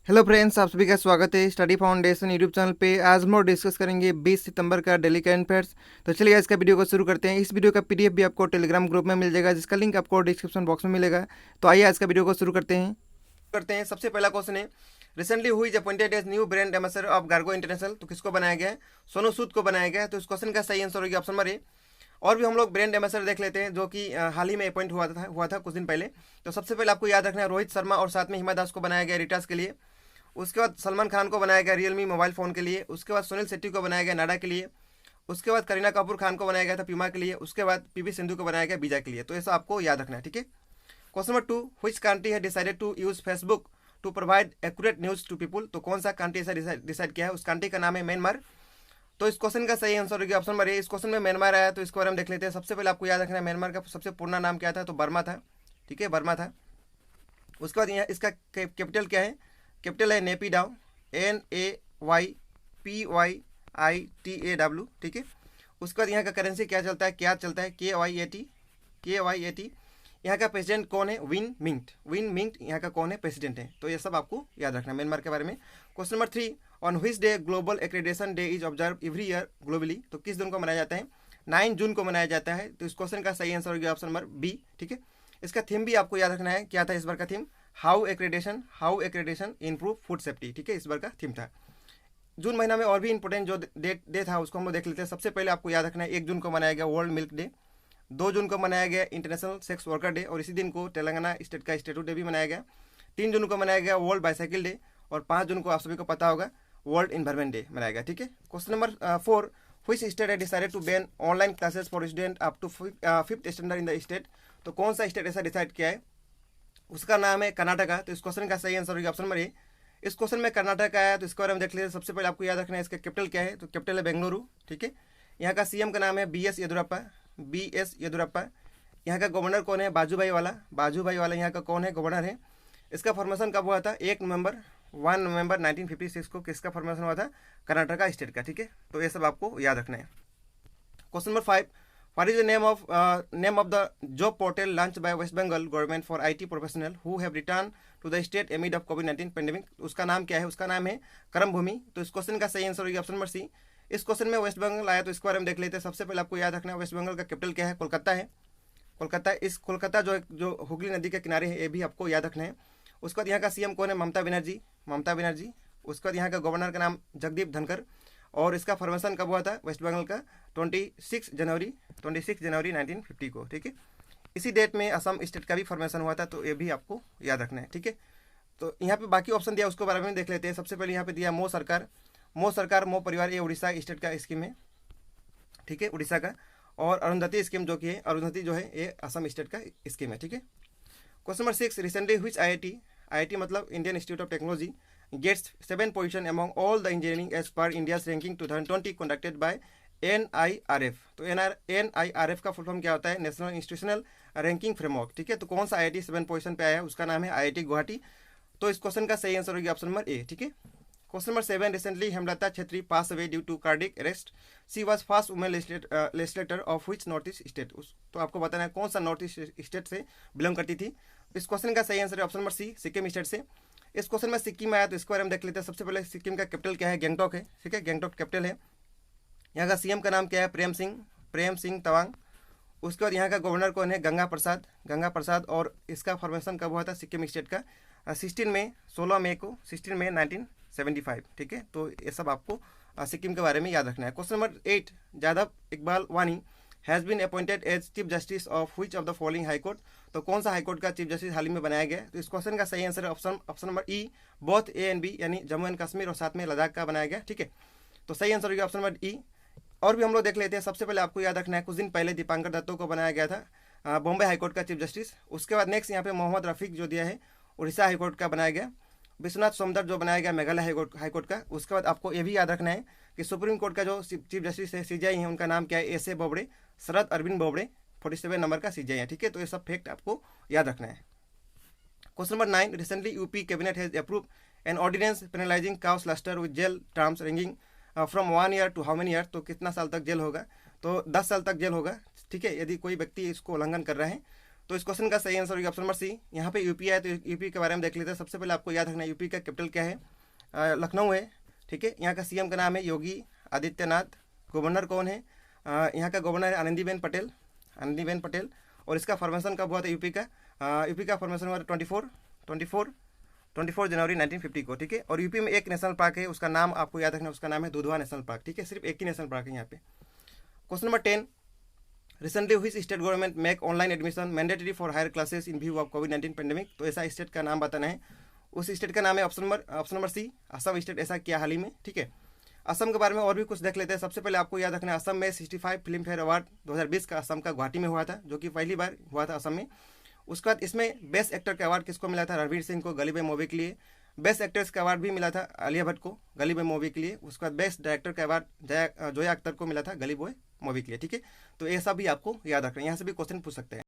Hello friends, आप सभी का स्वागत है स्टडी फाउंडेशन यूट्यूब चैनल पे। आज हम लोग डिस्कस करेंगे 20 सितंबर का डेली करंट अफेयर्स। तो चलिए इसका वीडियो को शुरू करते हैं। इस वीडियो का पीडीएफ भी आपको टेलीग्राम ग्रुप में मिल जाएगा, जिसका लिंक आपको डिस्क्रिप्शन बॉक्स में मिलेगा। तो आइए आज का वीडियो को शुरू करते हैं। सबसे पहला क्वेश्चन है, रिसेंटली हुई is appointed as new brand ambassador of Gargo international. तो किसको बनाया गया है? सोनू सूद को बनाया गया है। तो इस क्वेश्चन का सही आंसर होगा ऑप्शन नंबर ए। और भी हम लोग ब्रांड एम्बेसडर देख लेते हैं, जो कि हाल ही में अपॉइंट हुआ था कुछ दिन पहले। तो सबसे पहले आपको याद रखना है, रोहित शर्मा और साथ में हिमा दास को बनाया गया रिटास के लिए। उसके बाद सलमान खान को बनाया गया रियलमी मोबाइल फ़ोन के लिए। उसके बाद सुनील शेट्टी को बनाया गया नाडा के लिए। उसके बाद करीना कपूर खान को बनाया गया था प्यूमा के लिए। उसके बाद पीवी सिंधु को बनाया गया बीजा के लिए। तो ऐसा आपको याद रखना है, ठीक है। क्वेश्चन नंबर 2, व्हिच कंट्री है decided to use Facebook to provide accurate news to people. तो कौन सा कंट्री ऐसा डिसाइड किया है? उस कंट्री का नाम है म्यांमार। तो इस क्वेश्चन का सही आंसर होगा ऑप्शन नंबर ए। इस क्वेश्चन में म्यांमार आया, तो इसके बारे में देख लेते हैं। सबसे पहले आपको याद रखना है, म्यांमार का सबसे पुराना नाम क्या था? तो बर्मा था, ठीक है, बर्मा था। उसके बाद यहाँ इसका कैपिटल क्या है? कैपिटल है नेपीडाउ, NAYPYITAW, ठीक है। उसके बाद यहाँ का करेंसी क्या चलता है? KYAT। यहाँ का प्रेसिडेंट कौन है? विन मिंट यहाँ का कौन है? प्रेसिडेंट है। तो ये सब आपको याद रखना है म्यांमार के बारे में। Question number 3, on which day global accreditation day is observe every year globally. तो किस दिन को मनाया जाता है? 9 जून को मनाया जाता है। तो इस क्वेश्चन का सही आंसर होगा ऑप्शन नंबर बी, ठीक है। इसका थीम भी आपको याद रखना है, क्या था इस बार का theme? How accreditation improve food safety, ठीक है, इस बार का थीम था। जून महीना में और भी इंपॉर्टेंट जो डे था उसको हम लोग देख लेते हैं। सबसे पहले आपको याद रखना है, 1 जून को मनाया गया वर्ल्ड मिल्क डे। 2 जून को मनाया गया इंटरनेशनल सेक्स वर्कर डे, और इसी दिन को तेलंगाना स्टेट का स्टेटू डे भी मनाया गया। 3 जून को मनाया गया वर्ल्ड बाईसाइकिल डे, और 5 जून को आप सभी को पता होगा वर्ल्ड इन्वायरमेंट डे मनाया गया, ठीक है। क्वेश्चन नंबर 4, व्हिच स्टेट है decided to ban online classes for student up to 5th standard in the state. तो कौन सा स्टेट ऐसा डिसाइड किया है? उसका नाम है कर्नाटका। तो इस क्वेश्चन का सही आंसर होगा ऑप्शन नंबर ए। इस क्वेश्चन में कर्नाटक आया, तो इसके बारे में देख लीजिए। सबसे पहले आपको याद रखना है इसका कैपिटल क्या है। तो कैपिटल है बेंगलुरु, ठीक है। यहाँ का सीएम का नाम है BS येदुरप्पा। यहाँ का गवर्नर कौन है? बाजूभाई वाला यहाँ का कौन है? गवर्नर है। इसका फॉर्मेशन कब हुआ था? 1 नवंबर 1956 को किसका फॉर्मेशन हुआ था? कर्नाटका स्टेट का, ठीक है। तो ये सब आपको याद रखना है। Question number 5, what is the name of the job portal launched by West Bengal government for IT professional who have returned to the state amid of COVID-19 pandemic? उसका नाम क्या है? उसका नाम है कर्म भूमि। तो इस क्वेश्चन का सही आंसर होगा ऑप्शन नंबर सी। इस क्वेश्चन में वेस्ट बंगाल आया, तो इसके बारे में देख लेते हैं। सबसे पहले आपको याद रखना है, वेस्ट बंगाल का कैपिटल क्या है? कोलकाता है। कोलकाता जो हुगली नदी के किनारे है, ये भी आपको याद रखना है। उसके बाद यहाँ का सीएम कौन है? ममता बनर्जी। उसके बाद यहाँ का गवर्नर का नाम जगदीप धनखड़, और इसका फॉर्मेशन कब हुआ था वेस्ट बंगाल का? 26 जनवरी 1950 को, ठीक है। इसी डेट में असम स्टेट का भी फॉर्मेशन हुआ था। तो ये भी आपको याद रखना है, ठीक है। तो यहाँ पे बाकी ऑप्शन दिया, उसके बारे में देख लेते हैं। सबसे पहले यहाँ पे दिया मो परिवार, ये उड़ीसा स्टेट का स्कीम है, ठीक है, उड़ीसा का। और अरुंधति स्कीम जो कि है, अरुंधति जो है ये असम स्टेट का स्कीम है, ठीक है। Question number 6, recently which IIT मतलब Indian institute of technology gets 7th position among all the engineering as per India's ranking 2020 conducted by NIRF। तो NIRF का फुल फॉर्म क्या होता है? नेशनल इंस्टीट्यूशनल रैंकिंग फ्रेमवर्क, ठीक है। तो कौन सा IIT 7 पोजीशन पे आया है? उसका नाम है IIT गुवाहाटी। तो इस क्वेश्चन का सही आंसर होगा ऑप्शन नंबर ए, ठीक है। Question number 7, recently Hemlata Chhetri pass away due to cardiac arrest. She was first women legislator of which north east state. तो आपको बताना है कौन सा नॉर्थ ईस्ट स्टेट से बिलोंग करती थी। इस क्वेश्चन का सही आंसर है option number C, Sikkim state से। इस क्वेश्चन में सिक्किम आया, तो इसके बारे में देख लेते हैं। सबसे पहले सिक्किम का कैपिटल क्या है? गैंगटॉक है, ठीक है, गैंगटॉक कैपिटल है। यहाँ का सीएम का नाम क्या है? प्रेम सिंह तवांग। उसके बाद यहाँ का गवर्नर कौन है? गंगा प्रसाद। और इसका फॉर्मेशन कब हुआ था सिक्किम स्टेट का? 16 मई 1975, ठीक है। तो ये सब आपको सिक्किम के बारे में याद रखना है। Question number 8, Jadav Iqbal Wani has been appointed as chief justice of which of the following high court. तो कौन सा हाई कोर्ट का चीफ जस्टिस हाल ही में बनाया गया? तो इस क्वेश्चन का सही आंसर है option number E, both A and B, यानी जम्मू एंड कश्मीर और साथ में लद्दाख का बनाया गया, ठीक है। तो सही आंसर होगा ऑप्शन नंबर ई। और भी हम लोग देख लेते हैं। सबसे पहले आपको याद रखना है, कुछ दिन पहले दीपांकर दत्तो को बनाया गया था बॉम्बे हाईकोर्ट का चीफ जस्टिस। उसके बाद नेक्स्ट यहाँ पे मोहम्मद रफीक जो दिया है उड़ीसा हाईकोर्ट का बनाया गया। विश्वनाथ सोमदर जो बनाया गया मेघालय हाईकोर्ट का। उसके बाद आपको ये भी याद रखना है कि सुप्रीम कोर्ट का जो चीफ जस्टिस है CJI है, उनका नाम क्या है? S A Bobde, Sharad Arvind Bobde, 47 number का CJI है, ठीक है। तो ये सब फैक्ट आपको याद रखना है। Question number 9, recently UP cabinet has approve an ordinance penalising cow slaughter with jail terms ranging from 1 year to how many year. तो कितना साल तक जेल होगा? तो 10 साल तक जेल होगा, ठीक है, यदि कोई व्यक्ति इसको उल्लंघन कर रहा है। तो इस क्वेश्चन का सही आंसर होगा ऑप्शन नंबर सी। यहाँ पे यूपी है तो यूपी के बारे में देख लेते हैं। सबसे पहले आपको याद रखना है यूपी का कैपिटल क्या है, लखनऊ है, ठीक है। यहाँ का सीएम का नाम है योगी आदित्यनाथ। गवर्नर कौन है, यहाँ का गवर्नर है आनंदीबेन पटेल, आनंदीबेन पटेल। और इसका फॉर्मेशन कब हुआ था यूपी का फॉर्मेशन हुआ था 24 जनवरी 1950 को, ठीक है। और यूपी में एक नेशनल पार्क है, उसका नाम आपको याद रखना, उसका नाम है दुधवा नेशनल पार्क, ठीक है। सिर्फ एक ही नेशनल पार्क है यहाँ पे। Question number 10, recently which state government make online admission mandatory for higher classes in view of कोविड-19 पेंडेमिक। तो ऐसा स्टेट का नाम बताना है, उस स्टेट का नाम है option number C, Assam state. ऐसा किया हाल ही में, ठीक है। असम के बारे में और भी कुछ देख लेते हैं। सबसे पहले आपको याद रखना है असम में 65 फिल्म फेयर अवार्ड 2020 का असम का गुवाहाटी में हुआ था, जो कि पहली बार हुआ था असम में। उसके बाद इसमें बेस्ट एक्टर का अवार्ड किसको मिला था, रणवीर सिंह को गली बॉय मूवी के लिए। बेस्ट एक्ट्रेस का अवार्ड भी मिला था आलिया भट्ट को गली बॉय मूवी के लिए। उसके बाद बेस्ट डायरेक्टर का अवार्ड जोया अख्तर को मिला था गली बॉय मूवी के लिए, ठीक है। तो ये सब भी आपको याद रखना है, यहाँ से भी क्वेश्चन पूछ सकते हैं।